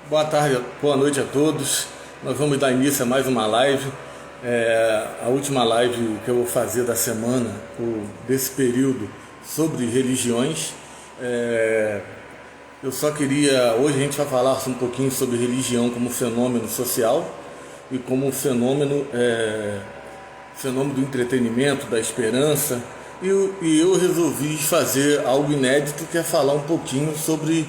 Boa tarde, boa noite a todos. Nós vamos dar início a mais uma live. A última live que eu vou fazer da semana, desse período, sobre religiões. Eu só queria... Hoje a gente vai falar um pouquinho sobre religião como fenômeno social e como fenômeno do entretenimento, da esperança. E eu resolvi fazer algo inédito, que é falar um pouquinho sobre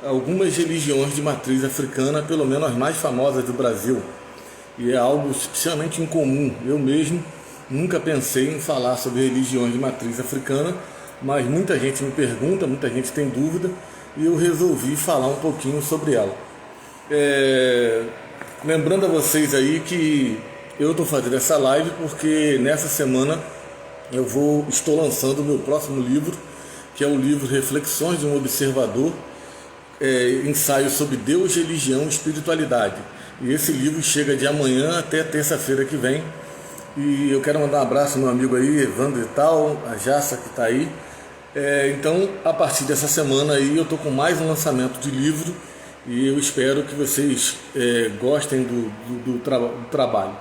algumas religiões de matriz africana, pelo menos as mais famosas do Brasil. E é algo extremamente incomum. Eu mesmo nunca pensei em falar sobre religiões de matriz africana, mas muita gente me pergunta, muita gente tem dúvida, e eu resolvi falar um pouquinho sobre ela. Lembrando a vocês aí que eu estou fazendo essa live porque nessa semana estou lançando o meu próximo livro, que é o livro Reflexões de um Observador, ensaio sobre Deus, religião e espiritualidade. E esse livro chega de amanhã até terça-feira que vem. E eu quero mandar um abraço ao meu amigo aí, Evandro e tal, a Jassa que está aí. Então, a partir dessa semana aí, eu estou com mais um lançamento de livro e eu espero que vocês gostem do trabalho.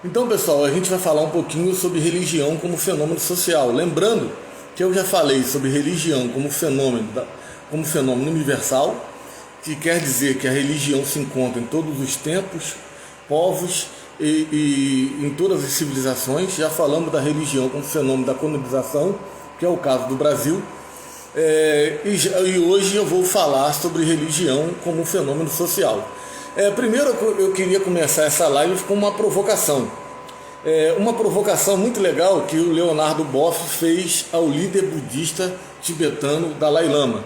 Então, pessoal, a gente vai falar um pouquinho sobre religião como fenômeno social. Lembrando que eu já falei sobre religião como fenômeno universal, que quer dizer que a religião se encontra em todos os tempos, povos e em todas as civilizações. Já falamos da religião como fenômeno da colonização, que é o caso do Brasil. E hoje eu vou falar sobre religião como fenômeno social. Primeiro eu queria começar essa live com uma provocação. Uma provocação muito legal que o Leonardo Boff fez ao líder budista tibetano Dalai Lama.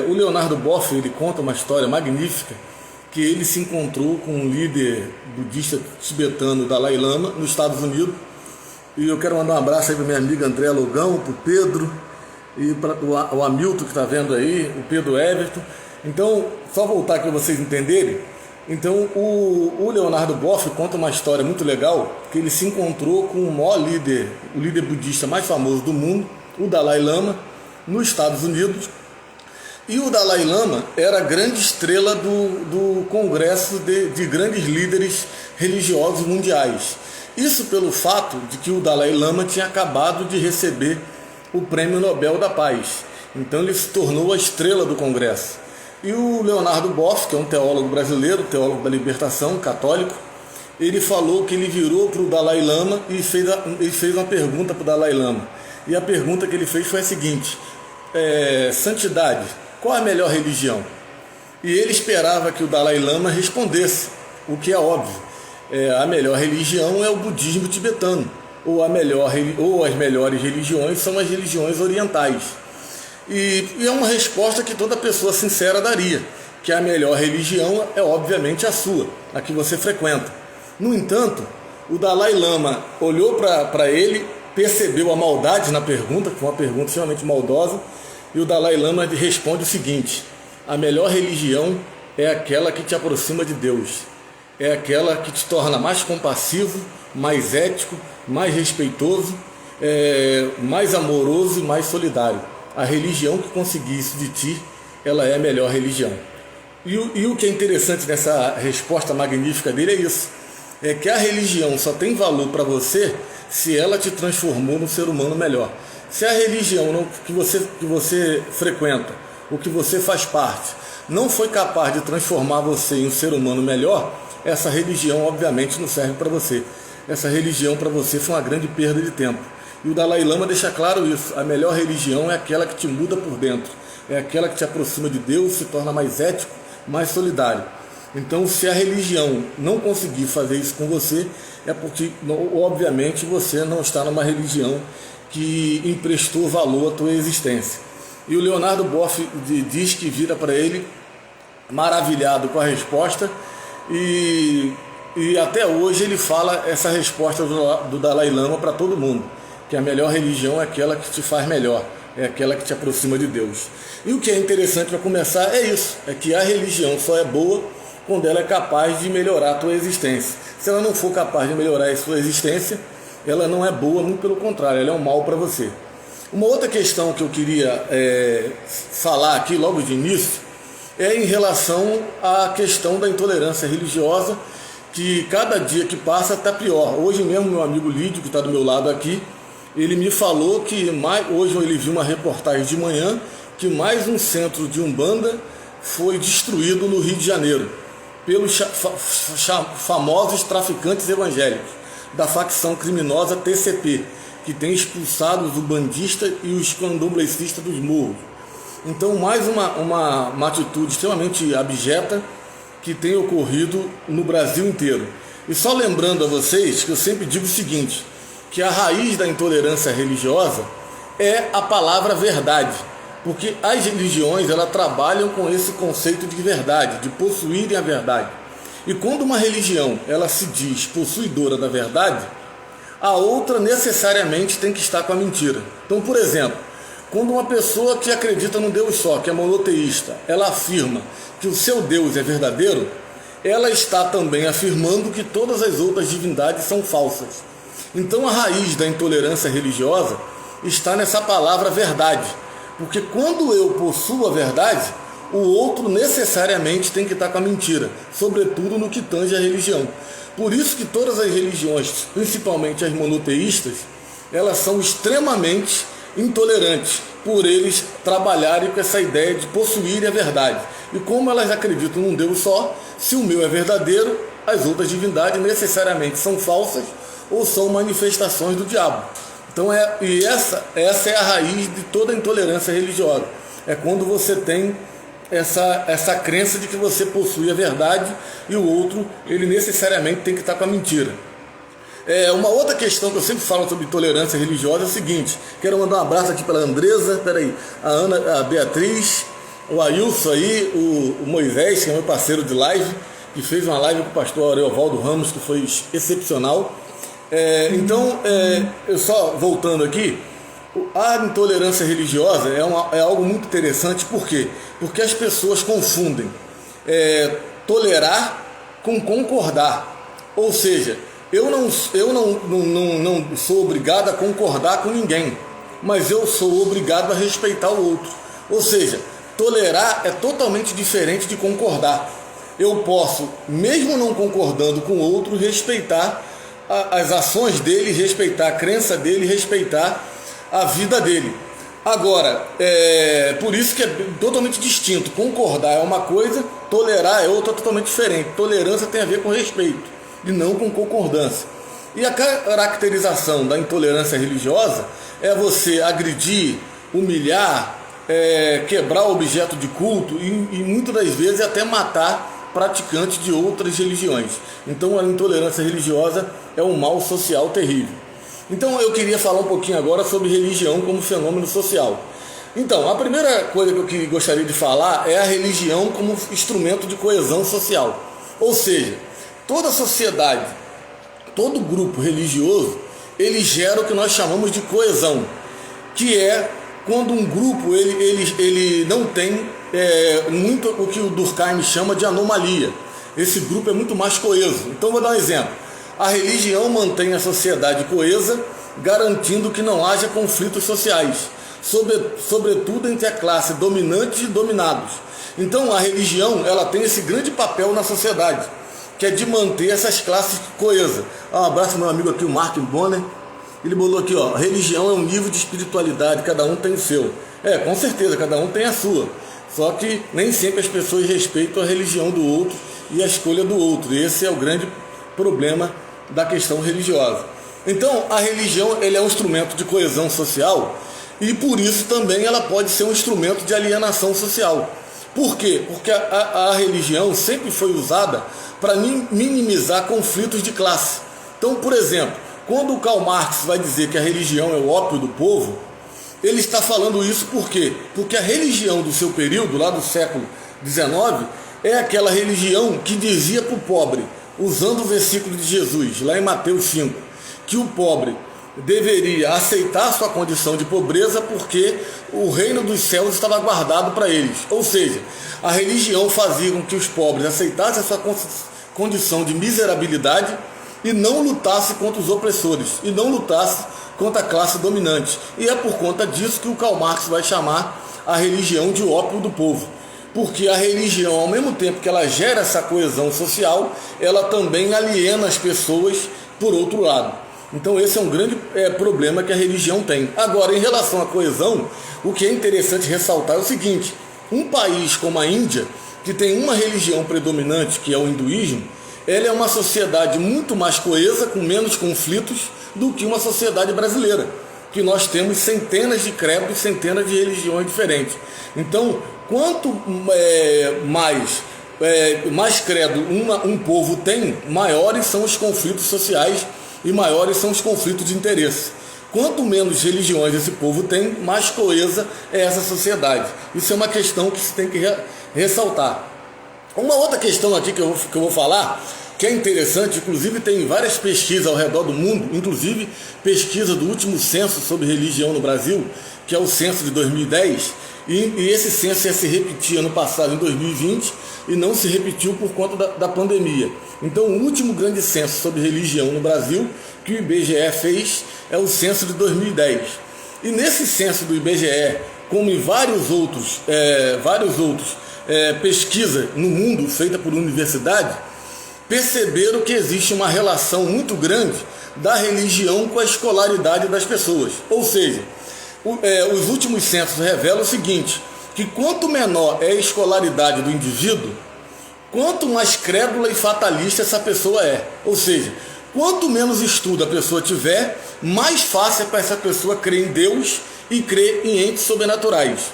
O Leonardo Boff, ele conta uma história magnífica, que ele se encontrou com um líder budista tibetano Dalai Lama nos Estados Unidos. E eu quero mandar um abraço aí para minha amiga Andréa Logão, para o Pedro e para o Hamilton que está vendo aí, o Pedro Everton. Então, só voltar aqui para vocês entenderem. Então, o Leonardo Boff conta uma história muito legal, que ele se encontrou com o maior líder, o líder budista mais famoso do mundo, o Dalai Lama, nos Estados Unidos. E o Dalai Lama era a grande estrela do congresso de grandes líderes religiosos mundiais. Isso pelo fato de que o Dalai Lama tinha acabado de receber o Prêmio Nobel da Paz. Então ele se tornou a estrela do congresso. E o Leonardo Boff, que é um teólogo brasileiro, teólogo da libertação, católico, ele falou que ele virou para o Dalai Lama e fez uma pergunta para o Dalai Lama. E a pergunta que ele fez foi a seguinte: santidade, qual é a melhor religião? E ele esperava que o Dalai Lama respondesse, o que é óbvio. A melhor religião é o budismo tibetano, ou as melhores religiões são as religiões orientais. E é uma resposta que toda pessoa sincera daria, que a melhor religião é obviamente a sua, a que você frequenta. No entanto, o Dalai Lama olhou para ele, percebeu a maldade na pergunta, que foi uma pergunta extremamente maldosa, e o Dalai Lama responde o seguinte: a melhor religião é aquela que te aproxima de Deus, é aquela que te torna mais compassivo, mais ético, mais respeitoso, mais amoroso e mais solidário. A religião que conseguir isso de ti, ela é a melhor religião. E o que é interessante nessa resposta magnífica dele é isso: é que a religião só tem valor para você se ela te transformou num ser humano melhor. Se a religião que você frequenta, o que você faz parte, não foi capaz de transformar você em um ser humano melhor, essa religião obviamente não serve para você. Essa religião para você foi uma grande perda de tempo. E o Dalai Lama deixa claro isso: a melhor religião é aquela que te muda por dentro, é aquela que te aproxima de Deus, se torna mais ético, mais solidário. Então, se a religião não conseguir fazer isso com você, é porque, obviamente, você não está numa religião que emprestou valor à tua existência. E o Leonardo Boff diz que vira para ele maravilhado com a resposta, e até hoje ele fala essa resposta do Dalai Lama para todo mundo, que a melhor religião é aquela que te faz melhor, é aquela que te aproxima de Deus. E o que é interessante para começar é isso: é que a religião só é boa quando ela é capaz de melhorar a tua existência. Se ela não for capaz de melhorar a sua existência, ela não é boa, muito pelo contrário, ela é um mal para você. Uma outra questão que eu queria falar aqui logo de início é em relação à questão da intolerância religiosa, que cada dia que passa está pior. Hoje mesmo, meu amigo Lídio, que está do meu lado aqui, ele me falou que hoje ele viu uma reportagem de manhã que mais um centro de Umbanda foi destruído no Rio de Janeiro pelos famosos traficantes evangélicos da facção criminosa TCP, que tem expulsado os umbandistas e os candomblecistas dos morros. Então, mais uma atitude extremamente abjeta que tem ocorrido no Brasil inteiro. E só lembrando a vocês que eu sempre digo o seguinte, que a raiz da intolerância religiosa é a palavra verdade, porque as religiões elas trabalham com esse conceito de verdade, de possuírem a verdade. E quando uma religião ela se diz possuidora da verdade, a outra necessariamente tem que estar com a mentira. Então, por exemplo, quando uma pessoa que acredita num Deus só, que é monoteísta, ela afirma que o seu Deus é verdadeiro, ela está também afirmando que todas as outras divindades são falsas. Então a raiz da intolerância religiosa está nessa palavra verdade, porque quando eu possuo a verdade, o outro necessariamente tem que estar com a mentira, sobretudo no que tange a religião. Por isso que todas as religiões, principalmente as monoteístas, elas são extremamente intolerantes, por eles trabalharem com essa ideia de possuírem a verdade. E como elas acreditam num Deus só, se o meu é verdadeiro, as outras divindades necessariamente são falsas ou são manifestações do diabo. Então essa é a raiz de toda a intolerância religiosa. É quando você tem essa crença de que você possui a verdade e o outro, ele necessariamente tem que estar com a mentira. Uma outra questão que eu sempre falo sobre intolerância religiosa é o seguinte, quero mandar um abraço aqui para a Andresa, a Ana, a Beatriz, o Ailson aí, o Moisés, que é meu parceiro de live, que fez uma live com o pastor Areovaldo Ramos, que foi excepcional. Eu só voltando aqui, a intolerância religiosa é algo muito interessante, por quê? Porque as pessoas confundem tolerar com concordar, ou seja, eu não sou obrigado a concordar com ninguém, mas eu sou obrigado a respeitar o outro. Ou seja, tolerar é totalmente diferente de concordar. Eu posso, mesmo não concordando com o outro, respeitar as ações dele, respeitar a crença dele, respeitar a vida dele. Agora, por isso que é totalmente distinto. Concordar é uma coisa, tolerar é outra totalmente diferente. Tolerância tem a ver com respeito e não com concordância. E a caracterização da intolerância religiosa é você agredir, humilhar, quebrar objeto de culto e muitas das vezes até matar praticantes de outras religiões. Então a intolerância religiosa é um mal social terrível. Então eu queria falar um pouquinho agora sobre religião como fenômeno social. Então, a primeira coisa que eu gostaria de falar é a religião como instrumento de coesão social. Ou seja, toda sociedade, todo grupo religioso, ele gera o que nós chamamos de coesão, que é quando um grupo ele não tem muito o que o Durkheim chama de anomalia. Esse grupo é muito mais coeso. Então vou dar um exemplo. A religião mantém a sociedade coesa, garantindo que não haja conflitos sociais, sobretudo entre a classe dominante e dominados. Então a religião ela tem esse grande papel na sociedade, que é de manter essas classes coesas. Um abraço ao meu amigo aqui, o Mark Bonner. Ele bolou aqui, ó, religião é um nível de espiritualidade, cada um tem o seu. Com certeza, cada um tem a sua. Só que nem sempre as pessoas respeitam a religião do outro e a escolha do outro. Esse é o grande problema da questão religiosa. Então, a religião ele é um instrumento de coesão social e por isso também ela pode ser um instrumento de alienação social. Por quê? Porque a religião sempre foi usada para minimizar conflitos de classe. Então, por exemplo, quando o Karl Marx vai dizer que a religião é o ópio do povo, ele está falando isso por quê? Porque a religião do seu período, lá do século XIX, é aquela religião que dizia para o pobre, usando o versículo de Jesus, lá em Mateus 5, que o pobre deveria aceitar sua condição de pobreza porque o reino dos céus estava guardado para eles. Ou seja, a religião fazia com que os pobres aceitassem a sua condição de miserabilidade e não lutasse contra os opressores, e não lutasse contra a classe dominante. E é por conta disso que o Karl Marx vai chamar a religião de ópio do povo. porque a religião, ao mesmo tempo que ela gera essa coesão social, ela também aliena as pessoas por outro lado. Então esse é um grande problema que a religião tem. Agora, em relação à coesão, o que é interessante ressaltar é o seguinte: um país como a Índia, que tem uma religião predominante, que é o hinduísmo, ela é uma sociedade muito mais coesa, com menos conflitos, do que uma sociedade brasileira, que nós temos centenas de credos, centenas de religiões diferentes. Então, quanto mais credo um povo tem, maiores são os conflitos sociais e maiores são os conflitos de interesse. Quanto menos religiões esse povo tem, mais coesa é essa sociedade. Isso é uma questão que se tem que ressaltar. Uma outra questão aqui que eu vou falar, que é interessante, inclusive tem várias pesquisas ao redor do mundo, inclusive pesquisa do último censo sobre religião no Brasil, que é o censo de 2010, e esse censo ia se repetir ano passado, em 2020, e não se repetiu por conta da pandemia. Então, o último grande censo sobre religião no Brasil, que o IBGE fez, é o censo de 2010. E nesse censo do IBGE, como em vários outros pesquisas no mundo, feita por universidade, perceberam que existe uma relação muito grande da religião com a escolaridade das pessoas. Ou seja, os últimos censos revelam o seguinte, que quanto menor é a escolaridade do indivíduo, quanto mais crédula e fatalista essa pessoa é. Ou seja, quanto menos estudo a pessoa tiver, mais fácil é para essa pessoa crer em Deus e crer em entes sobrenaturais.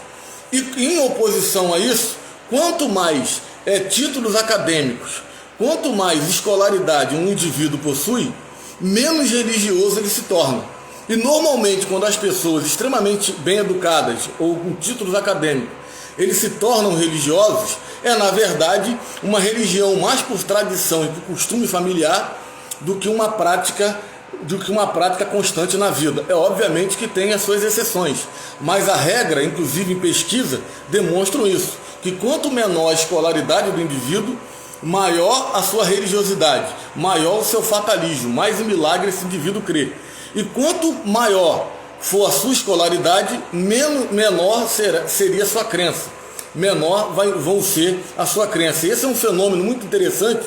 E em oposição a isso, quanto mais títulos acadêmicos, quanto mais escolaridade um indivíduo possui, menos religioso ele se torna. E normalmente, quando as pessoas extremamente bem educadas ou com títulos acadêmicos, eles se tornam religiosos, na verdade uma religião mais por tradição e por costume familiar do que uma prática constante na vida. Obviamente que tem as suas exceções, mas a regra, inclusive em pesquisa, demonstram isso, que quanto menor a escolaridade do indivíduo, maior a sua religiosidade, maior o seu fatalismo, mais em milagre esse indivíduo crê. E quanto maior for a sua escolaridade, menor seria a sua crença, menor vão ser a sua crença. E esse é um fenômeno muito interessante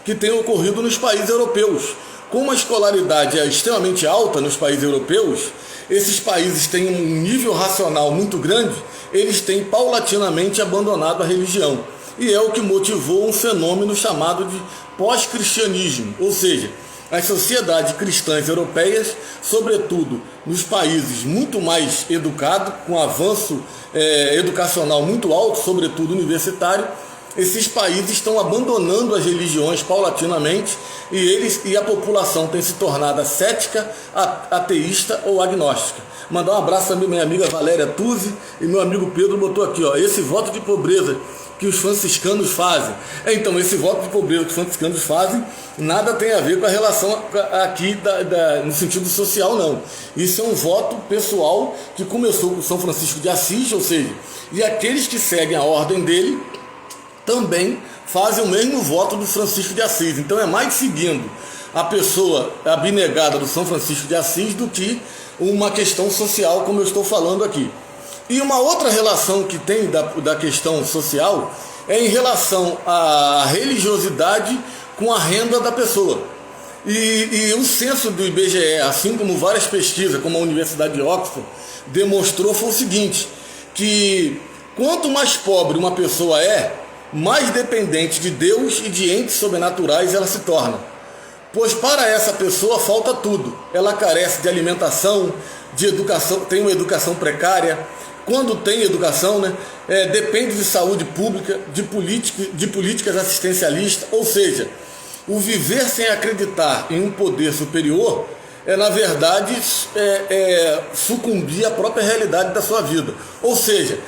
que tem ocorrido nos países europeus. Como a escolaridade é extremamente alta nos países europeus, esses países têm um nível racional muito grande, eles têm paulatinamente abandonado a religião. E é o que motivou um fenômeno chamado de pós-cristianismo, ou seja, as sociedades cristãs europeias, sobretudo nos países muito mais educados, com avanço educacional muito alto, sobretudo universitário, esses países estão abandonando as religiões paulatinamente e a população tem se tornado cética, ateísta ou agnóstica. Mandar um abraço à minha amiga Valéria Tuzzi e meu amigo Pedro botou aqui, esse voto de pobreza que os franciscanos fazem. Então, esse voto de pobreza que os franciscanos fazem nada tem a ver com a relação aqui no sentido social, não. Isso é um voto pessoal que começou com São Francisco de Assis, ou seja, e aqueles que seguem a ordem dele também fazem o mesmo voto do Francisco de Assis. Então é mais seguindo a pessoa abnegada do São Francisco de Assis do que uma questão social, como eu estou falando aqui. E uma outra relação que tem da questão social é em relação à religiosidade com a renda da pessoa. E o censo do IBGE, assim como várias pesquisas, como a Universidade de Oxford, demonstrou foi o seguinte, que quanto mais pobre uma pessoa mais dependente de Deus e de entes sobrenaturais ela se torna. Pois para essa pessoa falta tudo. Ela carece de alimentação, de educação, tem uma educação precária. Quando tem educação, depende de saúde pública, de políticas assistencialistas, ou seja, o viver sem acreditar em um poder superior na verdade, sucumbir à própria realidade da sua vida. Ou seja,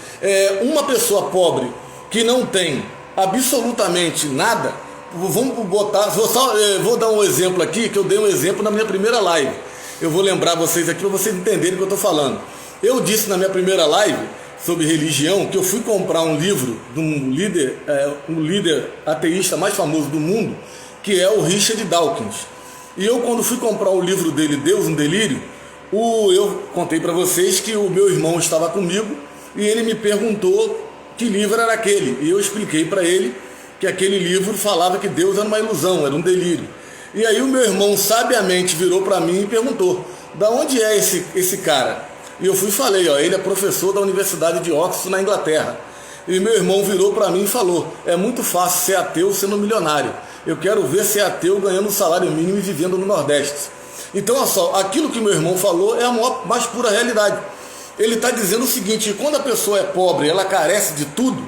uma pessoa pobre que não tem absolutamente nada, vou dar um exemplo aqui, que eu dei um exemplo na minha primeira live. Eu vou lembrar vocês aqui para vocês entenderem o que eu estou falando. Eu disse na minha primeira live sobre religião que eu fui comprar um livro de um líder ateísta mais famoso do mundo, que é o Richard Dawkins. E eu, quando fui comprar o livro dele, Deus um Delírio, eu contei para vocês que o meu irmão estava comigo e ele me perguntou que livro era aquele. E eu expliquei para ele que aquele livro falava que Deus era uma ilusão, era um delírio. E aí o meu irmão sabiamente virou para mim e perguntou: da onde é esse cara? E eu fui e falei: ó, ele é professor da Universidade de Oxford, na Inglaterra. E meu irmão virou para mim e falou: é muito fácil ser ateu sendo milionário. Eu quero ver ser ateu ganhando um salário mínimo e vivendo no Nordeste. Então, olha só, aquilo que meu irmão falou é a mais pura realidade. Ele está dizendo o seguinte: quando a pessoa é pobre, ela carece de tudo,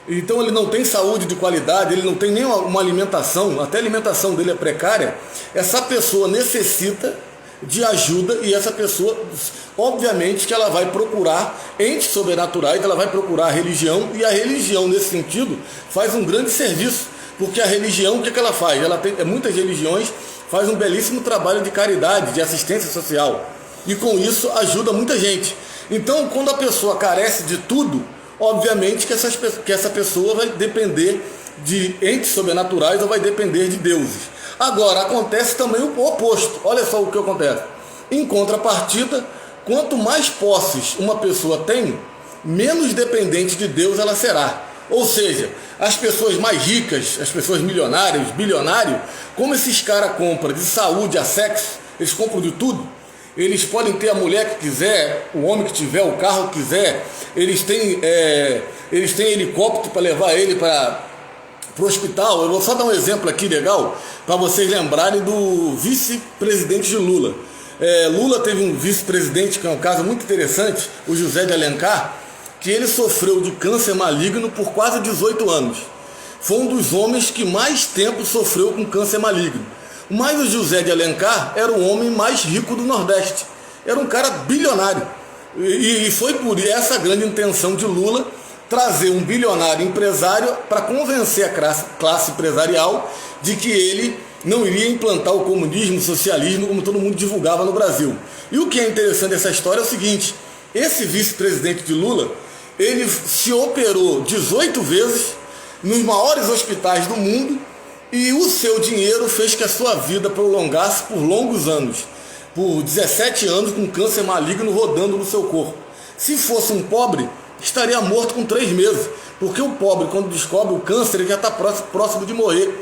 então ele não tem saúde de qualidade, ele não tem nem uma alimentação, até a alimentação dele é precária, essa pessoa necessita de ajuda, e essa pessoa, obviamente que ela vai procurar entes sobrenaturais, ela vai procurar a religião, e a religião nesse sentido faz um grande serviço, porque a religião, o que ela faz? Ela tem, muitas religiões faz um belíssimo trabalho de caridade, de assistência social, e com isso ajuda muita gente. Então, quando a pessoa carece de tudo, obviamente que essa pessoa vai depender de entes sobrenaturais ou vai depender de deuses. Agora, acontece também o oposto. Olha só o que acontece. Em contrapartida, quanto mais posses uma pessoa tem, menos dependente de Deus ela será. Ou seja, as pessoas mais ricas, as pessoas milionárias, bilionários, como esses caras compram de saúde a sexo, eles compram de tudo. Eles podem ter a mulher que quiser, o homem que tiver, o carro que quiser. Eles têm helicóptero para levar ele para o hospital. Eu vou só dar um exemplo aqui legal, para vocês lembrarem do vice-presidente de Lula. Lula teve um vice-presidente, que é um caso muito interessante, o José de Alencar, que ele sofreu de câncer maligno por quase 18 anos. Foi um dos homens que mais tempo sofreu com câncer maligno. Mas o José de Alencar era o homem mais rico do Nordeste. Era um cara bilionário. E foi por essa grande intenção de Lula trazer um bilionário empresário para convencer a classe empresarial de que ele não iria implantar o comunismo, o socialismo, como todo mundo divulgava no Brasil. E o que é interessante dessa história é o seguinte: esse vice-presidente de Lula, ele se operou 18 vezes nos maiores hospitais do mundo, e o seu dinheiro fez que a sua vida prolongasse por longos anos, por 17 anos com câncer maligno rodando no seu corpo. Se fosse um pobre, estaria morto com 3 meses, porque o pobre, quando descobre o câncer, ele já está próximo de morrer.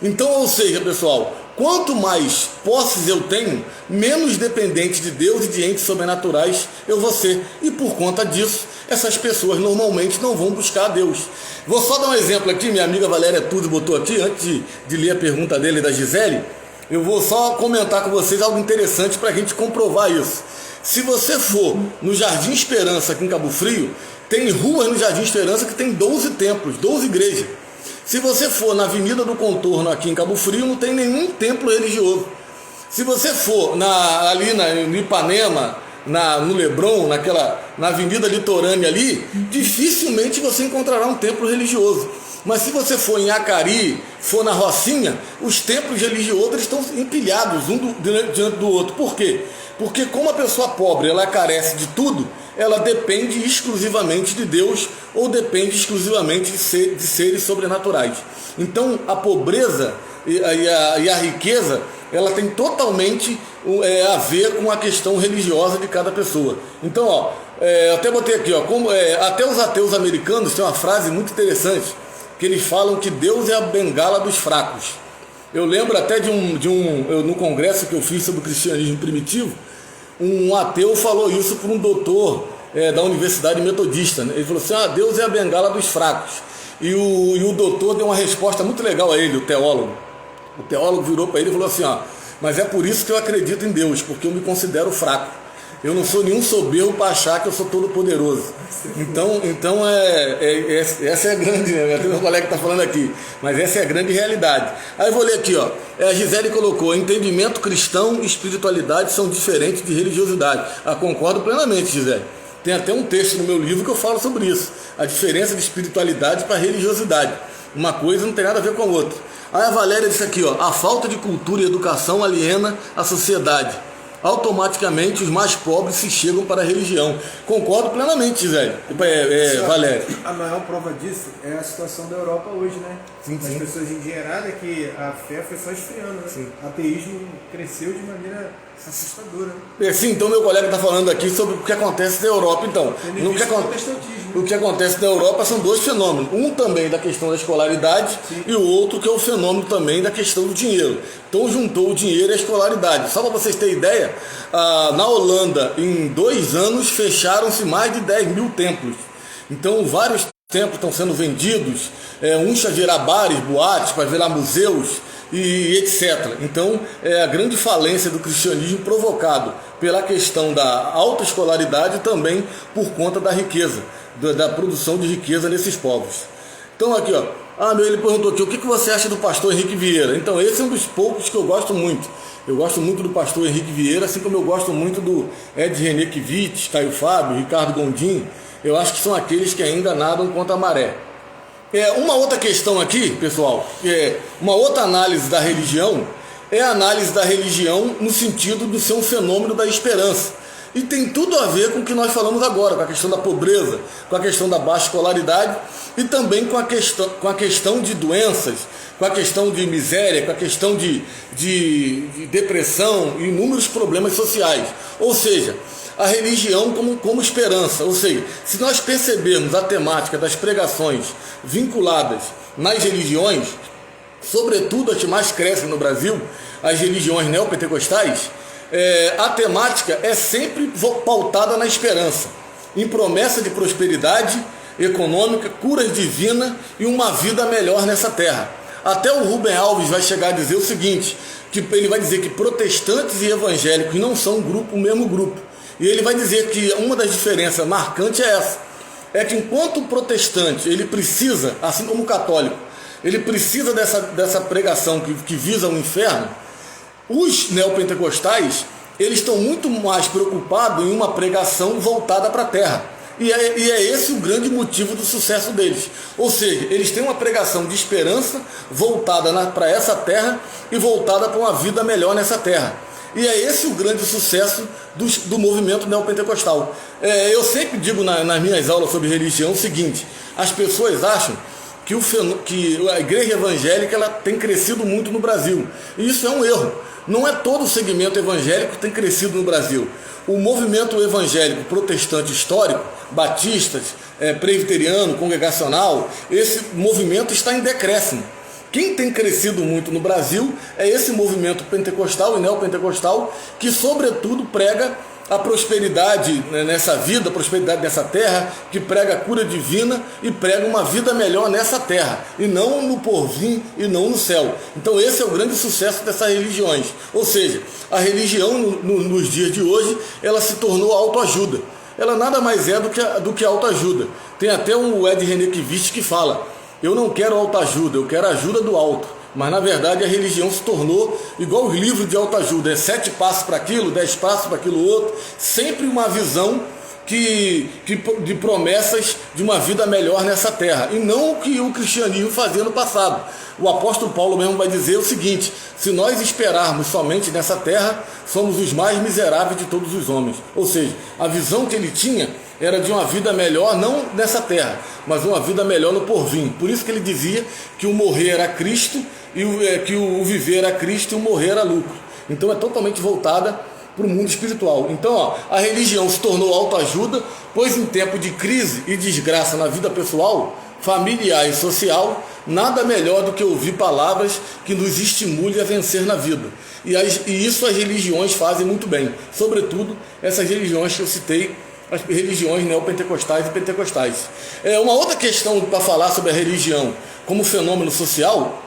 Então, ou seja, pessoal, quanto mais posses eu tenho, menos dependente de Deus e de entes sobrenaturais eu vou ser. E por conta disso, essas pessoas normalmente não vão buscar a Deus. Vou só dar um exemplo aqui, minha amiga Valéria Tudo botou aqui, antes de ler a pergunta dele da Gisele, eu vou só comentar com vocês algo interessante para a gente comprovar isso. Se você for no Jardim Esperança, aqui em Cabo Frio, tem ruas no Jardim Esperança que tem 12 templos, 12 igrejas. Se você for na Avenida do Contorno, aqui em Cabo Frio, não tem nenhum templo religioso. Se você for ali no Ipanema, no Leblon, na Avenida Litorânea ali, dificilmente você encontrará um templo religioso. Mas se você for em Acari, for na Rocinha, os templos religiosos estão empilhados um diante do outro. Por quê? Porque como a pessoa pobre ela carece de tudo, ela depende exclusivamente de Deus ou depende exclusivamente de seres sobrenaturais. Então a pobreza e a riqueza, ela tem totalmente a ver com a questão religiosa de cada pessoa. Então, até botei aqui, até os ateus americanos têm uma frase muito interessante, que eles falam que Deus é a bengala dos fracos. Eu lembro até no congresso que eu fiz sobre o cristianismo primitivo, um ateu falou isso para um doutor da Universidade Metodista. Ele falou assim: Deus é a bengala dos fracos. E o doutor deu uma resposta muito legal a ele, o teólogo. O teólogo virou para ele e falou assim: mas é por isso que eu acredito em Deus, porque eu me considero fraco. Eu não sou nenhum soberbo para achar que eu sou todo poderoso. Então essa é a grande, tem um colega que está falando aqui, mas essa é a grande realidade. Aí eu vou ler aqui, a Gisele colocou: entendimento cristão e espiritualidade são diferentes de religiosidade. Concordo plenamente, Gisele. Tem até um texto no meu livro que eu falo sobre isso, a diferença de espiritualidade para religiosidade. Uma coisa não tem nada a ver com a outra. Aí a Valéria disse aqui, a falta de cultura e educação aliena a sociedade. Automaticamente os mais pobres se chegam para a religião. Concordo plenamente, Gisele. Valéria. A maior prova disso é a situação da Europa hoje, né? Sim. As pessoas endinheiradas, que a fé foi só esfriando, né? Sim. O ateísmo cresceu de maneira Assustadora, né? Sim, então meu colega está falando aqui sobre o que acontece na Europa. Então, o que acontece na Europa são dois fenômenos. Um também da questão da escolaridade, sim, e o outro que é o fenômeno também da questão do dinheiro. Então juntou o dinheiro e a escolaridade. Só para vocês terem ideia, na Holanda, em 2 anos, fecharam-se mais de 10 mil templos. Então vários templos estão sendo vendidos, uns para virar bares, boates, para virar museus e etc. Então é a grande falência do cristianismo provocado pela questão da alta escolaridade e também por conta da riqueza, da produção de riqueza nesses povos. Então aqui, ele perguntou aqui, o que você acha do pastor Henrique Vieira? Então esse é um dos poucos que eu gosto muito. Eu gosto muito do pastor Henrique Vieira, assim como eu gosto muito do Ed René Kivitz, Caio Fábio, Ricardo Gondim. Eu acho que são aqueles que ainda nadam contra a maré. Uma outra questão aqui, pessoal, uma outra análise da religião, é a análise da religião no sentido de ser um fenômeno da esperança. E tem tudo a ver com o que nós falamos agora, com a questão da pobreza, com a questão da baixa escolaridade e também com a questão de doenças, com a questão de miséria, com a questão de depressão e inúmeros problemas sociais. Ou seja, a religião como esperança. Ou seja, se nós percebermos a temática das pregações vinculadas nas religiões, sobretudo as que mais crescem no Brasil, as religiões neopentecostais, a temática é sempre pautada na esperança, em promessa de prosperidade econômica, cura divina e uma vida melhor nessa terra. Até o Rubem Alves vai chegar a dizer o seguinte, que ele vai dizer que protestantes e evangélicos não são o mesmo grupo. E ele vai dizer que uma das diferenças marcantes é essa, é que enquanto o protestante ele precisa, assim como o católico, ele precisa dessa pregação que visa o inferno, os neopentecostais, eles estão muito mais preocupados em uma pregação voltada para a terra. E é esse o grande motivo do sucesso deles. Ou seja, eles têm uma pregação de esperança voltada para essa terra e voltada para uma vida melhor nessa terra. E é esse o grande sucesso do movimento neopentecostal. Eu sempre digo nas minhas aulas sobre religião o seguinte, as pessoas acham que a igreja evangélica ela tem crescido muito no Brasil. E isso é um erro. Não é todo o segmento evangélico que tem crescido no Brasil. O movimento evangélico protestante histórico, batistas, presbiteriano, congregacional, esse movimento está em decréscimo. Quem tem crescido muito no Brasil é esse movimento pentecostal e neopentecostal que, sobretudo, prega a prosperidade nessa vida, a prosperidade nessa terra, que prega a cura divina e prega uma vida melhor nessa terra, e não no porvir e não no céu. Então esse é o grande sucesso dessas religiões. Ou seja, a religião nos dias de hoje, ela se tornou autoajuda. Ela nada mais é do que autoajuda. Tem até um Ed René Kivitz que fala, eu não quero autoajuda, eu quero ajuda do alto. Mas na verdade a religião se tornou igual os livros de autoajuda, 7 passos para aquilo, 10 passos para aquilo outro, sempre uma visão de promessas de uma vida melhor nessa terra, e não o que o cristianismo fazia no passado. O apóstolo Paulo mesmo vai dizer o seguinte, se nós esperarmos somente nessa terra, somos os mais miseráveis de todos os homens. Ou seja, a visão que ele tinha era de uma vida melhor, não nessa terra, mas uma vida melhor no porvir. Por isso que ele dizia que o morrer era Cristo, e que o viver era Cristo e o morrer era lucro. Então é totalmente voltada para o mundo espiritual. Então a religião se tornou autoajuda, pois em tempo de crise e desgraça na vida pessoal, familiar e social, nada melhor do que ouvir palavras que nos estimulem a vencer na vida. E isso as religiões fazem muito bem, sobretudo essas religiões que eu citei, as religiões neopentecostais e pentecostais. Uma outra questão para falar sobre a religião como fenômeno social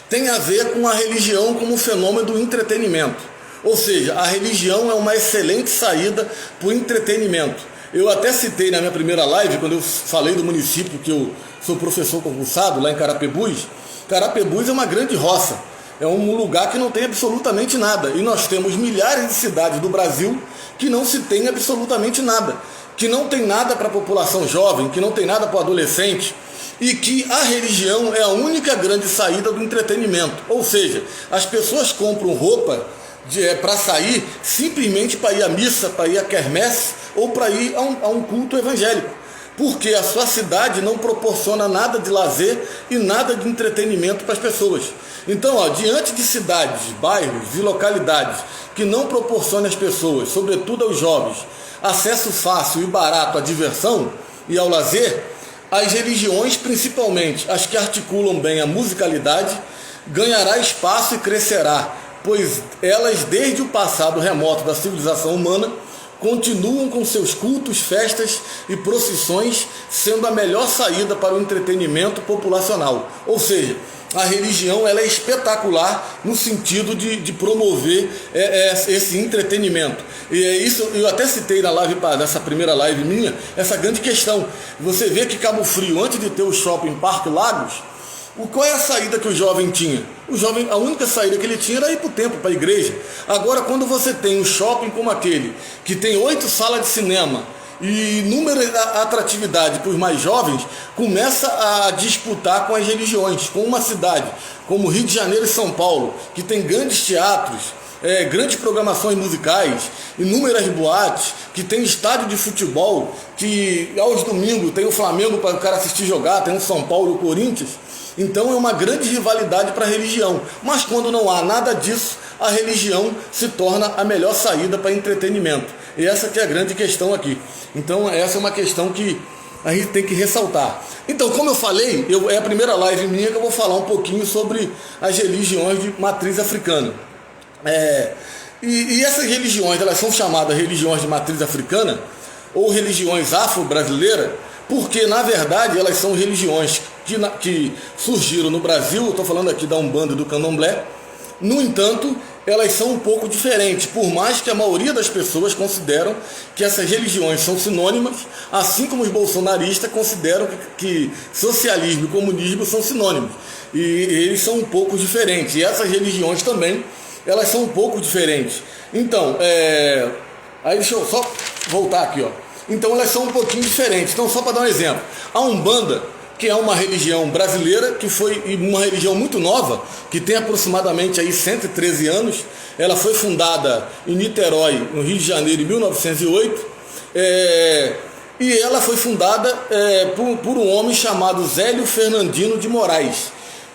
tem a ver com a religião como fenômeno do entretenimento. Ou seja, a religião é uma excelente saída para o entretenimento. Eu até citei na minha primeira live, quando eu falei do município que eu sou professor concursado, lá em Carapebus. Carapebus é uma grande roça, é um lugar que não tem absolutamente nada. E nós temos milhares de cidades do Brasil que não se tem absolutamente nada, que não tem nada para a população jovem, que não tem nada para o adolescente, e que a religião é a única grande saída do entretenimento. Ou seja, as pessoas compram roupa para sair simplesmente para ir à missa, para ir à quermesse ou para ir a um culto evangélico. porque a sua cidade não proporciona nada de lazer e nada de entretenimento para as pessoas. Então, diante de cidades, bairros e localidades que não proporcionam às pessoas, sobretudo aos jovens, acesso fácil e barato à diversão e ao lazer, as religiões, principalmente as que articulam bem a musicalidade, ganhará espaço e crescerá, pois elas, desde o passado remoto da civilização humana, continuam com seus cultos, festas e procissões sendo a melhor saída para o entretenimento populacional. Ou seja, a religião ela é espetacular no sentido de promover esse entretenimento. E é isso, eu até citei nessa primeira live minha, essa grande questão. Você vê que Cabo Frio, antes de ter o shopping Parque Lagos, qual é a saída que o jovem tinha? O jovem, a única saída que ele tinha era ir para o templo, para a igreja. Agora, quando você tem um shopping como aquele, que tem 8 salas de cinema e inúmeras atratividades para os mais jovens, começa a disputar com as religiões, com uma cidade como Rio de Janeiro e São Paulo, que tem grandes teatros, grandes programações musicais, inúmeras boates, que tem estádio de futebol, que aos domingos tem o Flamengo para o cara assistir jogar, tem o São Paulo e o Corinthians. Então é uma grande rivalidade para a religião. Mas quando não há nada disso, a religião se torna a melhor saída para entretenimento. E essa que é a grande questão aqui. Então essa é uma questão que a gente tem que ressaltar. Então, como eu falei, é a primeira live minha que eu vou falar um pouquinho sobre as religiões de matriz africana. E essas religiões, elas são chamadas religiões de matriz africana ou religiões afro-brasileiras, porque na verdade elas são religiões que surgiram no Brasil. Eu estou falando aqui da Umbanda e do Candomblé. No entanto, elas são um pouco diferentes, por mais que a maioria das pessoas consideram que essas religiões são sinônimas, assim como os bolsonaristas consideram que socialismo e comunismo são sinônimos. E eles são um pouco diferentes. E essas religiões também, elas são um pouco diferentes. Então, aí deixa eu só voltar aqui, ó. Então elas são um pouquinho diferentes. Então, só para dar um exemplo, a Umbanda, que é uma religião brasileira, que foi uma religião muito nova, que tem aproximadamente aí 113 anos. Ela foi fundada em Niterói, no Rio de Janeiro, em 1908, e ela foi fundada por um homem chamado Zélio Fernandino de Moraes.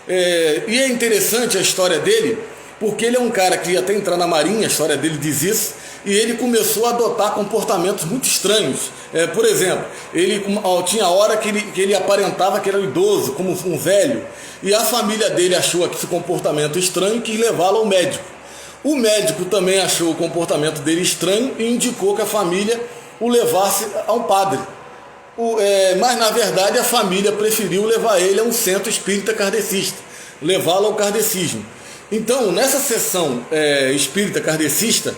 E é interessante a história dele, porque ele é um cara que ia até entrar na Marinha, a história dele diz isso, e ele começou a adotar comportamentos muito estranhos. Por exemplo, ele tinha hora que ele aparentava que era um idoso, como um velho, e a família dele achou esse comportamento estranho e quis levá-lo ao médico. O médico também achou o comportamento dele estranho e indicou que a família o levasse a um padre. Mas na verdade a família preferiu levar ele a um centro espírita kardecista, levá-lo ao kardecismo. Então, nessa sessão espírita kardecista,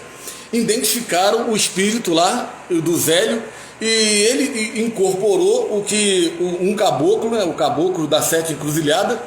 identificaram o espírito lá do Zélio, e ele incorporou um caboclo, né, o caboclo da 7 encruzilhada.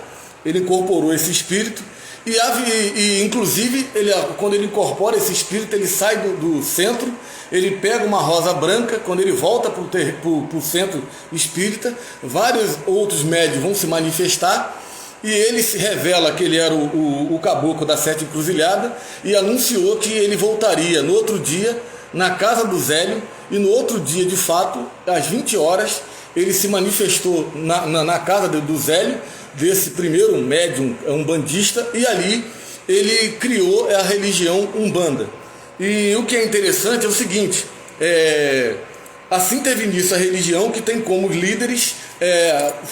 Ele incorporou esse espírito e inclusive, quando ele incorpora esse espírito, ele sai do centro, ele pega uma rosa branca. Quando ele volta para o centro espírita, vários outros médios vão se manifestar, e ele se revela que ele era o caboclo da 7 encruzilhada, e anunciou que ele voltaria no outro dia na casa do Zélio, e no outro dia, de fato, às 20 horas, ele se manifestou na casa do Zélio, desse primeiro médium umbandista, e ali ele criou a religião Umbanda. E o que é interessante é o seguinte, assim teve início a religião, que tem como líderes,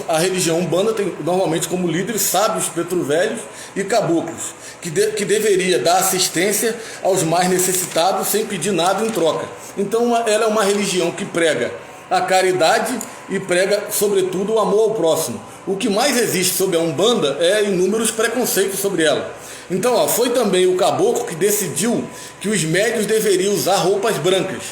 a religião Umbanda tem normalmente como líderes sábios, preto-velhos e caboclos, que deveria dar assistência aos mais necessitados sem pedir nada em troca. Então ela é uma religião que prega a caridade e prega sobretudo o amor ao próximo. O que mais existe sobre a Umbanda é inúmeros preconceitos sobre ela. Então foi também o caboclo que decidiu que os médios deveriam usar roupas brancas,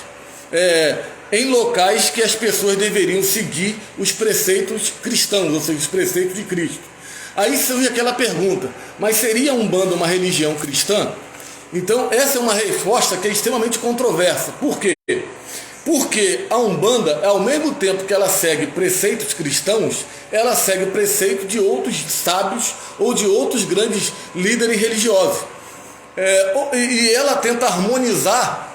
em locais que as pessoas deveriam seguir os preceitos cristãos, ou seja, os preceitos de Cristo. Aí surge aquela pergunta, mas seria a Umbanda uma religião cristã? Então essa é uma resposta que é extremamente controversa. Por quê? Porque a Umbanda, ao mesmo tempo que ela segue preceitos cristãos, ela segue preceitos de outros sábios ou de outros grandes líderes religiosos. E ela tenta harmonizar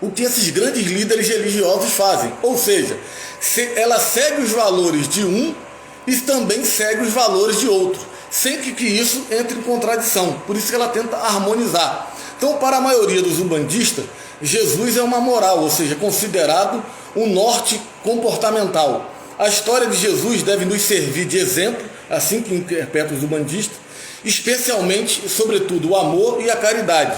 o que esses grandes líderes religiosos fazem. Ou seja, ela segue os valores de um e também segue os valores de outro, sem que isso entre em contradição. Por isso que ela tenta harmonizar. Então, para a maioria dos umbandistas, Jesus é uma moral, ou seja, considerado um norte comportamental. A história de Jesus deve nos servir de exemplo, assim que interpreta os umbandistas, especialmente, sobretudo, o amor e a caridade.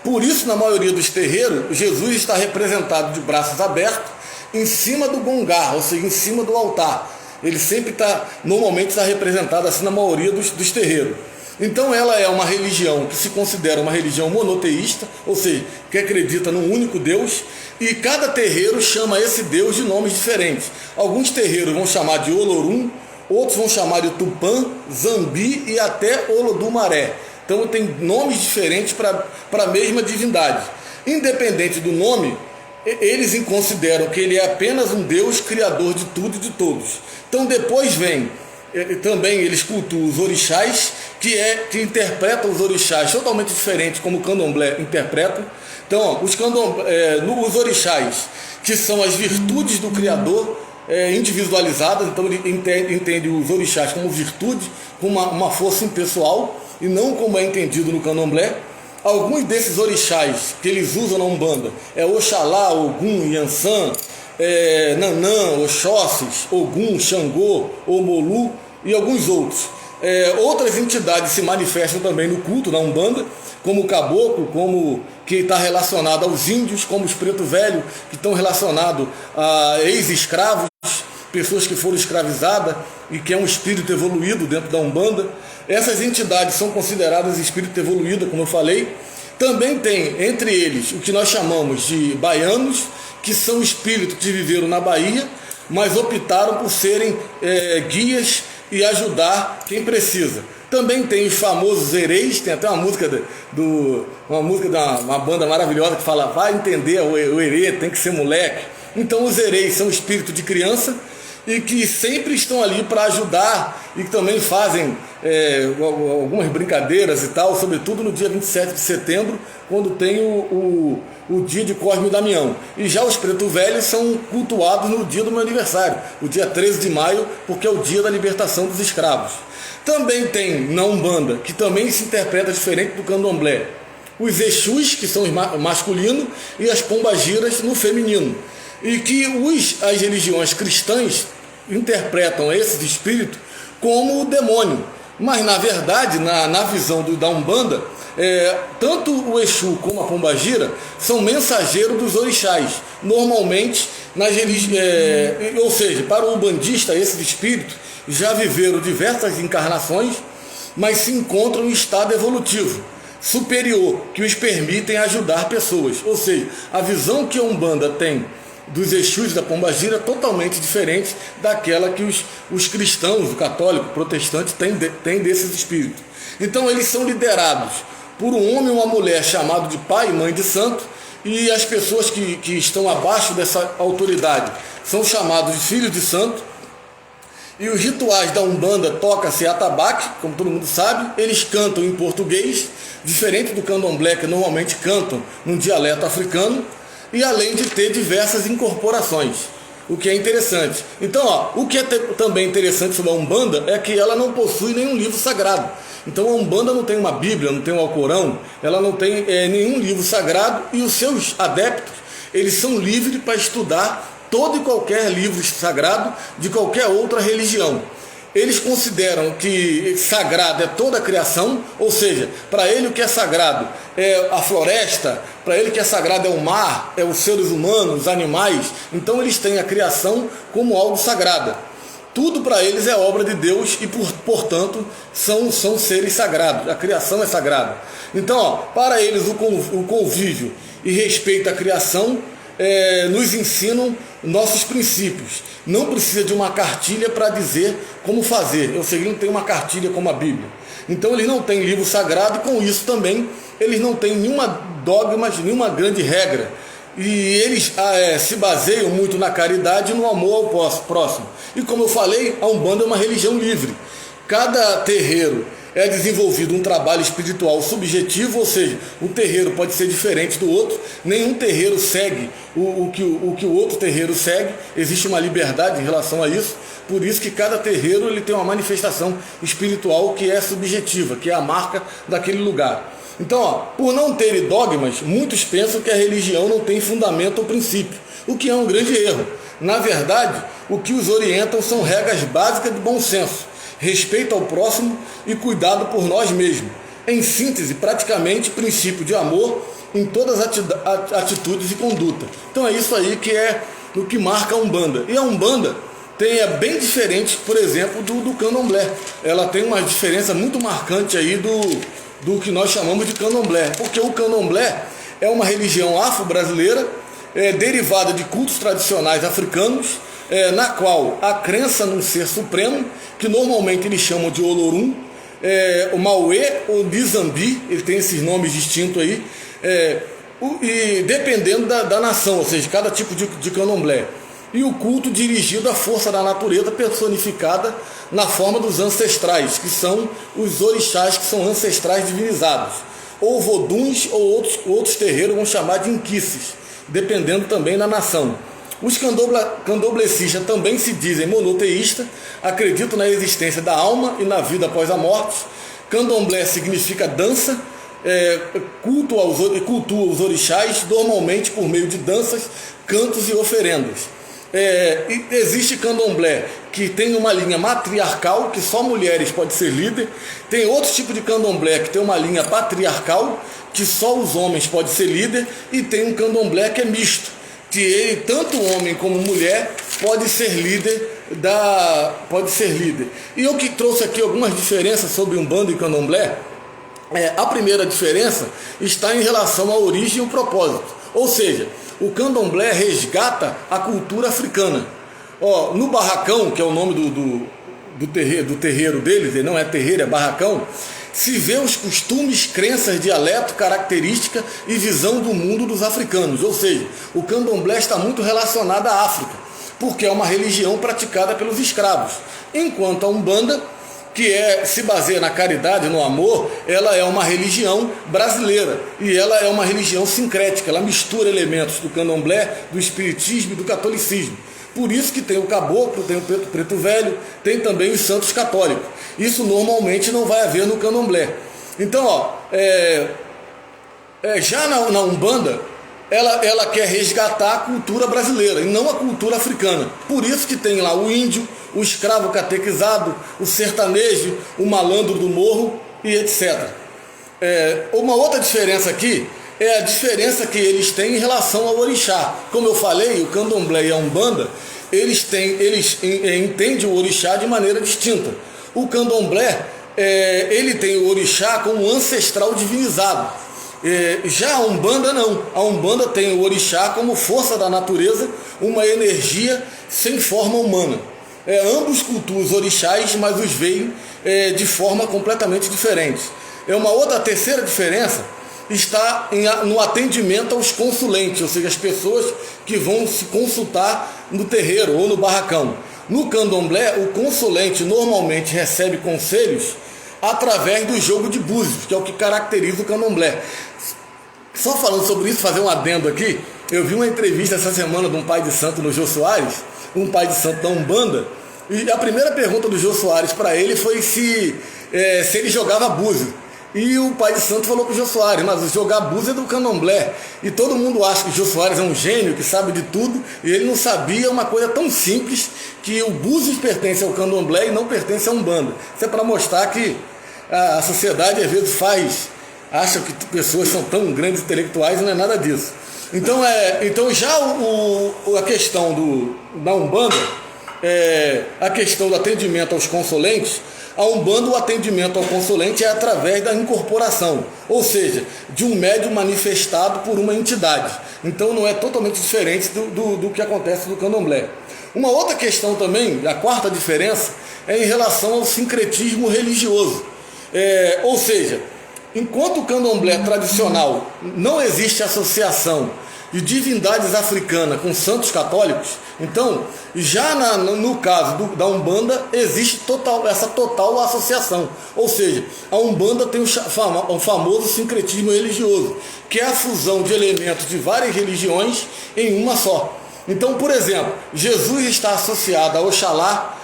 Por isso, na maioria dos terreiros, Jesus está representado de braços abertos, em cima do gongar, ou seja, em cima do altar. Ele sempre normalmente está representado assim na maioria dos terreiros. Então ela é uma religião que se considera uma religião monoteísta, ou seja, que acredita num único Deus, e cada terreiro chama esse Deus de nomes diferentes. Alguns terreiros vão chamar de Olorum, outros vão chamar de Tupã, Zambi e até Olodumaré. Então tem nomes diferentes para a mesma divindade. Independente do nome, eles consideram que ele é apenas um Deus criador de tudo e de todos. Então depois vem, também eles cultuam os orixás, que interpretam os orixás totalmente diferente como o candomblé interpreta. Então, os orixás, que são as virtudes do Criador individualizadas, então ele entende os orixás como virtude, como uma força impessoal, e não como é entendido no candomblé. Alguns desses orixás que eles usam na Umbanda é Oxalá, Ogum, Yansan, Nanã, Oxóssis, Ogum, Xangô, Omolu e alguns outros. Outras entidades se manifestam também no culto na Umbanda, como o caboclo, como que está relacionado aos índios, como os preto velho, que estão relacionados a ex-escravos, pessoas que foram escravizadas e que é um espírito evoluído dentro da Umbanda. Essas entidades são consideradas espírito evoluído, como eu falei. Também tem entre eles o que nós chamamos de baianos, que são espíritos que viveram na Bahia, mas optaram por serem guias e ajudar quem precisa. Também tem os famosos hereis, tem até uma música de uma banda maravilhosa que fala, vai entender, o herê tem que ser moleque. Então os hereis são espíritos de criança e que sempre estão ali para ajudar e que também fazem algumas brincadeiras e tal, sobretudo no dia 27 de setembro, quando tem o dia de Cosme e Damião. E já os preto velhos são cultuados no dia do meu aniversário, o dia 13 de maio, porque é o dia da libertação dos escravos. Também tem na Umbanda, que também se interpreta diferente do candomblé, os Exus, que são os masculinos, e as pombagiras no feminino. E que as religiões cristãs interpretam esses espíritos como o demônio. Mas, na verdade, na visão da Umbanda, tanto o Exu como a pombagira são mensageiros dos orixás. Normalmente, ou seja, para o umbandista, esses espíritos já viveram diversas encarnações, mas se encontram em estado evolutivo superior, que os permitem ajudar pessoas. Ou seja, a visão que a Umbanda tem dos Exus da pombagira é totalmente diferente daquela que os cristãos, o católico, o protestante, têm desses espíritos. Então eles são liderados por um homem e uma mulher chamado de pai e mãe de santo, e as pessoas que estão abaixo dessa autoridade são chamados de filhos de santo. E os rituais da Umbanda toca-se atabaque, como todo mundo sabe. Eles cantam em português, diferente do candomblé, que normalmente cantam num dialeto africano, e além de ter diversas incorporações, o que é interessante. Então, o que é também interessante sobre a Umbanda é que ela não possui nenhum livro sagrado. Então a Umbanda não tem uma Bíblia, não tem um Alcorão, ela não tem nenhum livro sagrado, e os seus adeptos, eles são livres para estudar todo e qualquer livro sagrado de qualquer outra religião. Eles consideram que sagrado é toda a criação, ou seja, para ele o que é sagrado é a floresta, para ele o que é sagrado é o mar, é os seres humanos, os animais. Então eles têm a criação como algo sagrado. Tudo para eles é obra de Deus e, portanto, são seres sagrados. A criação é sagrada. Então, para eles o convívio e respeito à criação nos ensinam nossos princípios. Não precisa de uma cartilha para dizer como fazer. Ou seja, ele não tem uma cartilha como a Bíblia. Então eles não têm livro sagrado, e com isso também eles não têm nenhuma dogma, nenhuma grande regra. E eles se baseiam muito na caridade e no amor ao próximo. E como eu falei, a Umbanda é uma religião livre. Cada terreiro é desenvolvido um trabalho espiritual subjetivo, ou seja, o terreiro pode ser diferente do outro, nenhum terreiro segue o que o outro terreiro segue, existe uma liberdade em relação a isso, por isso que cada terreiro ele tem uma manifestação espiritual que é subjetiva, que é a marca daquele lugar. Então, por não terem dogmas, muitos pensam que a religião não tem fundamento ou princípio, o que é um grande erro. Na verdade, o que os orientam são regras básicas de bom senso, respeito ao próximo e cuidado por nós mesmos. Em síntese, praticamente, princípio de amor em todas as atitudes e conduta. Então é isso aí que é o que marca a Umbanda. E a Umbanda é bem diferente, por exemplo, do Candomblé. Ela tem uma diferença muito marcante aí do que nós chamamos de Candomblé, porque o Candomblé é uma religião afro-brasileira, derivada de cultos tradicionais africanos, na qual a crença num ser supremo, que normalmente eles chamam de Olorum, o Mauê, o Nizambi, ele tem esses nomes distintos aí, e dependendo da nação, ou seja, cada tipo de candomblé. E o culto dirigido à força da natureza personificada na forma dos ancestrais, que são os orixás, que são ancestrais divinizados, ou voduns, ou outros terreiros vão chamar de inquices, dependendo também da nação. Os candomblecistas também se dizem monoteístas, acreditam na existência da alma e na vida após a morte. Candomblé significa dança, cultua os orixás, normalmente por meio de danças, cantos e oferendas. E existe candomblé que tem uma linha matriarcal, que só mulheres podem ser líder. Tem outro tipo de candomblé que tem uma linha patriarcal, que só os homens podem ser líder. E tem um candomblé que é misto, que ele, tanto homem como mulher, pode ser líder. E eu que trouxe aqui algumas diferenças sobre Umbanda e Candomblé. A primeira diferença está em relação à origem e o propósito. Ou seja, o Candomblé resgata a cultura africana. No barracão, que é o nome do terreiro deles, ele não é terreiro, é barracão, se vê os costumes, crenças, dialeto, característica e visão do mundo dos africanos. Ou seja, o Candomblé está muito relacionado à África, porque é uma religião praticada pelos escravos. Enquanto a Umbanda, que se baseia na caridade, no amor, ela é uma religião brasileira e ela é uma religião sincrética, ela mistura elementos do candomblé, do espiritismo e do catolicismo. Por isso que tem o caboclo, tem o preto velho, tem também os santos católicos. Isso normalmente não vai haver no candomblé. Então, já na Umbanda, ela quer resgatar a cultura brasileira e não a cultura africana. Por isso que tem lá o índio, o escravo catequizado, o sertanejo, o malandro do morro e etc. Uma outra diferença aqui é a diferença que eles têm em relação ao orixá. Como eu falei, o candomblé e a Umbanda, eles entendem o orixá de maneira distinta. O candomblé, ele tem o orixá como ancestral divinizado. Já a Umbanda não. A Umbanda tem o orixá como força da natureza, uma energia sem forma humana. Ambos cultuam os orixás, mas os veem de forma completamente diferente. Uma terceira diferença está no atendimento aos consulentes, ou seja, as pessoas que vão se consultar no terreiro ou no barracão. No candomblé, o consulente normalmente recebe conselhos através do jogo de búzios, que é o que caracteriza o candomblé. Só falando sobre isso, fazer um adendo aqui, eu vi uma entrevista essa semana de um pai de santo no Jô Soares, um pai de santo da Umbanda, e a primeira pergunta do Jô Soares para ele foi se ele jogava búzio. E o pai de santo falou para o Jô Soares, mas jogar búzio é do candomblé. E todo mundo acha que o Jô Soares é um gênio, que sabe de tudo, e ele não sabia uma coisa tão simples, que o búzio pertence ao candomblé e não pertence à Umbanda. Isso é para mostrar que a sociedade às vezes acha que pessoas são tão grandes intelectuais e não é nada disso. Então já a questão da Umbanda, a questão do atendimento aos consulentes, a Umbanda, o atendimento ao consulente é através da incorporação, ou seja, de um médium manifestado por uma entidade. Então não é totalmente diferente do que acontece no candomblé. Uma outra questão também, a quarta diferença, é em relação ao sincretismo religioso. Ou seja, enquanto o candomblé tradicional não existe associação de divindades africanas com santos católicos, então, já no caso da Umbanda, existe essa total associação. Ou seja, a Umbanda tem um famoso sincretismo religioso, que é a fusão de elementos de várias religiões em uma só. Então, por exemplo, Jesus está associado a Oxalá,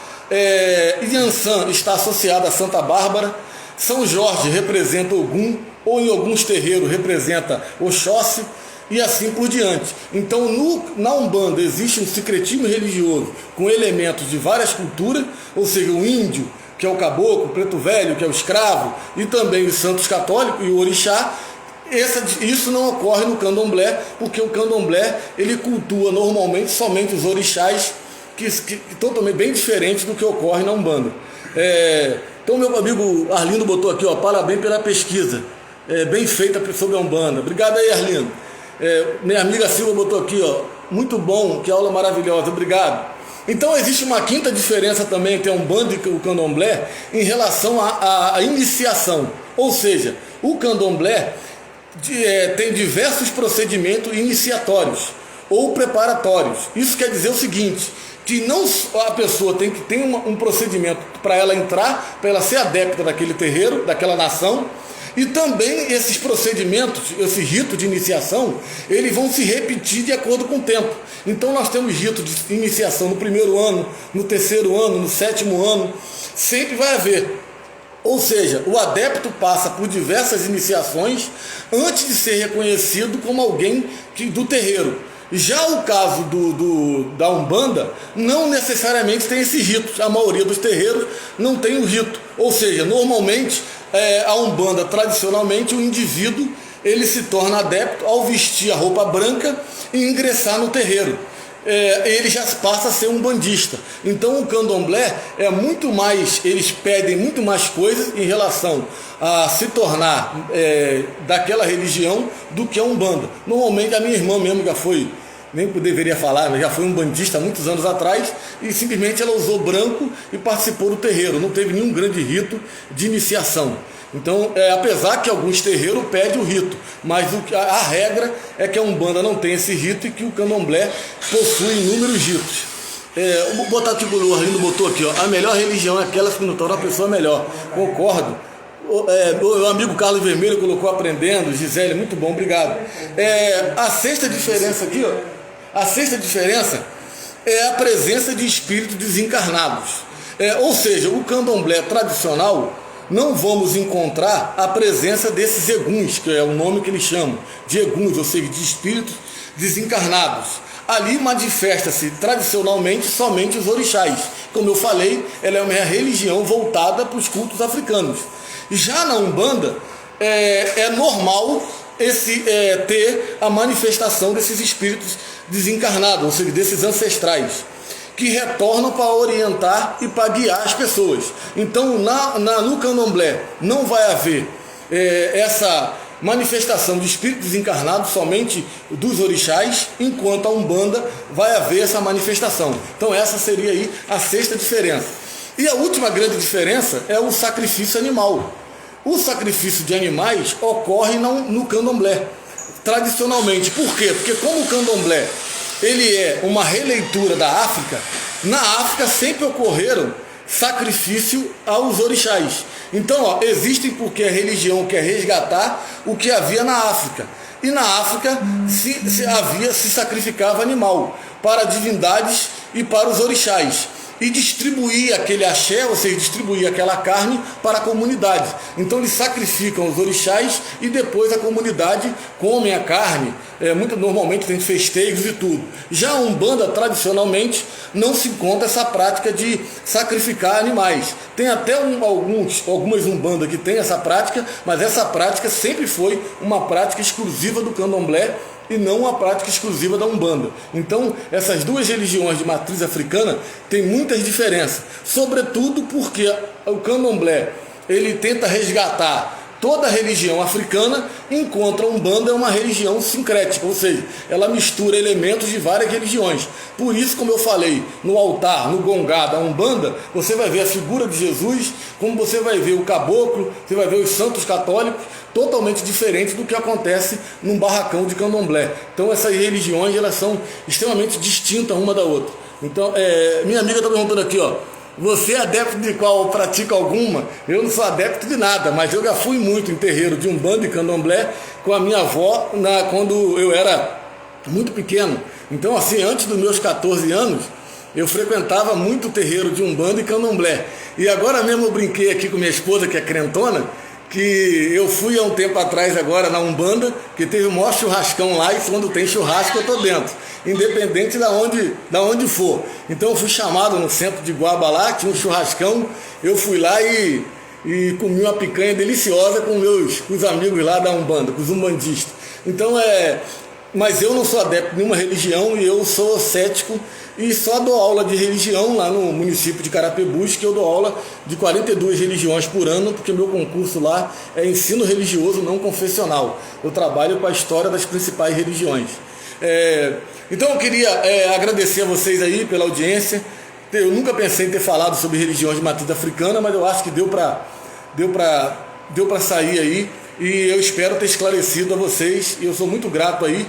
Yansan está associado a Santa Bárbara, São Jorge representa Ogum, ou em alguns terreiros representa Oxóssi, e assim por diante. Então, na Umbanda existe um sincretismo religioso com elementos de várias culturas, ou seja, o índio, que é o caboclo, o preto velho, que é o escravo, e também os santos católicos e o orixá. Isso não ocorre no candomblé, porque o candomblé ele cultua normalmente somente os orixás, que totalmente bem diferente do que ocorre na Umbanda. Então, meu amigo Arlindo botou aqui, parabéns pela pesquisa, bem feita sobre a Umbanda. Obrigado aí, Arlindo. Minha amiga Silva botou aqui, muito bom, que aula maravilhosa, obrigado. Então existe uma quinta diferença também entre a Umbanda e o candomblé em relação à iniciação. Ou seja, o candomblé tem diversos procedimentos iniciatórios ou preparatórios. Isso quer dizer o seguinte, que não a pessoa tem que ter um procedimento para ela entrar, para ela ser adepta daquele terreiro, daquela nação. E também esses procedimentos, esse rito de iniciação, eles vão se repetir de acordo com o tempo. Então nós temos rito de iniciação no primeiro ano, no terceiro ano, no sétimo ano, sempre vai haver. Ou seja, o adepto passa por diversas iniciações antes de ser reconhecido como alguém do terreiro. Já o caso da Umbanda, não necessariamente tem esse rito. A maioria dos terreiros não tem o rito. Ou seja, normalmente, a Umbanda, tradicionalmente, o indivíduo ele se torna adepto ao vestir a roupa branca e ingressar no terreiro. Ele já passa a ser um bandista. Então o candomblé é muito mais, eles pedem muito mais coisas em relação a se tornar daquela religião do que a Umbanda. Normalmente a minha irmã mesmo já foi, nem deveria falar, mas já foi um bandista há muitos anos atrás, e simplesmente ela usou branco e participou do terreiro, não teve nenhum grande rito de iniciação. Então, apesar que alguns terreiros pedem o rito, mas a regra é que a Umbanda não tem esse rito e que o candomblé possui inúmeros ritos. Vou botar aqui, o Arlindo botou aqui, a melhor religião é aquela que não torna a pessoa melhor. Concordo. O amigo Carlos Vermelho colocou aprendendo, Gisele, muito bom, obrigado. A sexta diferença aqui, a sexta diferença é a presença de espíritos desencarnados. Ou seja, o candomblé tradicional, não vamos encontrar a presença desses eguns, que é o nome que eles chamam, de eguns, ou seja, de espíritos desencarnados. Ali manifesta-se tradicionalmente somente os orixás. Como eu falei, ela é uma religião voltada para os cultos africanos. Já na Umbanda, é normal ter a manifestação desses espíritos desencarnados, ou seja, desses ancestrais, que retornam para orientar e para guiar as pessoas. Então, no candomblé não vai haver essa manifestação de espíritos desencarnados somente dos orixás, enquanto a Umbanda vai haver essa manifestação. Então, essa seria aí a sexta diferença. E a última grande diferença é o sacrifício animal. O sacrifício de animais ocorre no candomblé, tradicionalmente. Por quê? Porque como o candomblé ele é uma releitura da África, na África sempre ocorreram sacrifício aos orixás. Então, existem porque a religião quer resgatar o que havia na África. E na África se sacrificava animal para divindades e para os orixás. E distribuir aquele axé, ou seja, distribuir aquela carne para a comunidade. Então eles sacrificam os orixás e depois a comunidade come a carne. Normalmente tem festejos e tudo. Já a Umbanda, tradicionalmente, não se encontra essa prática de sacrificar animais. Tem até algumas Umbanda que tem essa prática, mas essa prática sempre foi uma prática exclusiva do candomblé e não uma prática exclusiva da Umbanda. Então, essas duas religiões de matriz africana têm muitas diferenças, sobretudo porque o candomblé ele tenta resgatar Toda religião africana encontra a Umbanda é uma religião sincrética, ou seja, ela mistura elementos de várias religiões. Por isso, como eu falei, no altar, no gongá da Umbanda, você vai ver a figura de Jesus, como você vai ver o caboclo, você vai ver os santos católicos, totalmente diferente do que acontece num barracão de candomblé. Então essas religiões, elas são extremamente distintas uma da outra. Então, minha amiga está perguntando aqui, ó, você é adepto de qual ou pratica alguma? Eu não sou adepto de nada, mas eu já fui muito em terreiro de Umbanda e Candomblé com a minha avó quando eu era muito pequeno. Então, assim, antes dos meus 14 anos, eu frequentava muito o terreiro de Umbanda e Candomblé. E agora mesmo eu brinquei aqui com minha esposa, que é crentona, que eu fui há um tempo atrás agora na Umbanda, que teve o maior churrascão lá, e quando tem churrasco eu tô dentro, independente da onde for. Então eu fui chamado no centro de Guaba lá, tinha um churrascão, eu fui lá e comi uma picanha deliciosa com os amigos lá da Umbanda, com os umbandistas. Então mas eu não sou adepto de nenhuma religião e eu sou cético e só dou aula de religião lá no município de Carapebus, que eu dou aula de 42 religiões por ano, porque meu concurso lá é ensino religioso não confessional. Eu trabalho com a história das principais religiões. Então eu queria agradecer a vocês aí pela audiência. Eu nunca pensei em ter falado sobre religiões de matriz africana, mas eu acho que deu para sair aí. E eu espero ter esclarecido a vocês, e eu sou muito grato aí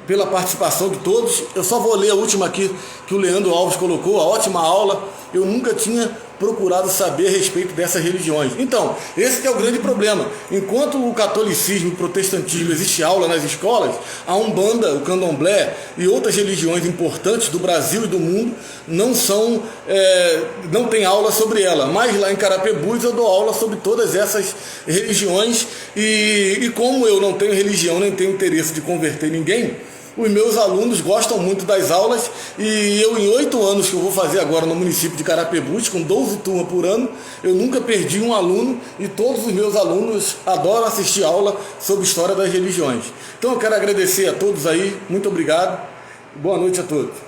pela participação de todos. Eu só vou ler a última aqui que o Leandro Alves colocou, a ótima aula. Eu nunca tinha procurado saber a respeito dessas religiões. Então, esse que é o grande problema. Enquanto o catolicismo e o protestantismo existe aula nas escolas, a Umbanda, o Candomblé e outras religiões importantes do Brasil e do mundo não tem aula sobre ela. Mas lá em Carapebus eu dou aula sobre todas essas religiões e como eu não tenho religião nem tenho interesse de converter ninguém, os meus alunos gostam muito das aulas e eu, em 8 anos que eu vou fazer agora no município de Carapebus, com 12 turmas por ano, eu nunca perdi um aluno e todos os meus alunos adoram assistir aula sobre história das religiões. Então eu quero agradecer a todos aí, muito obrigado, boa noite a todos.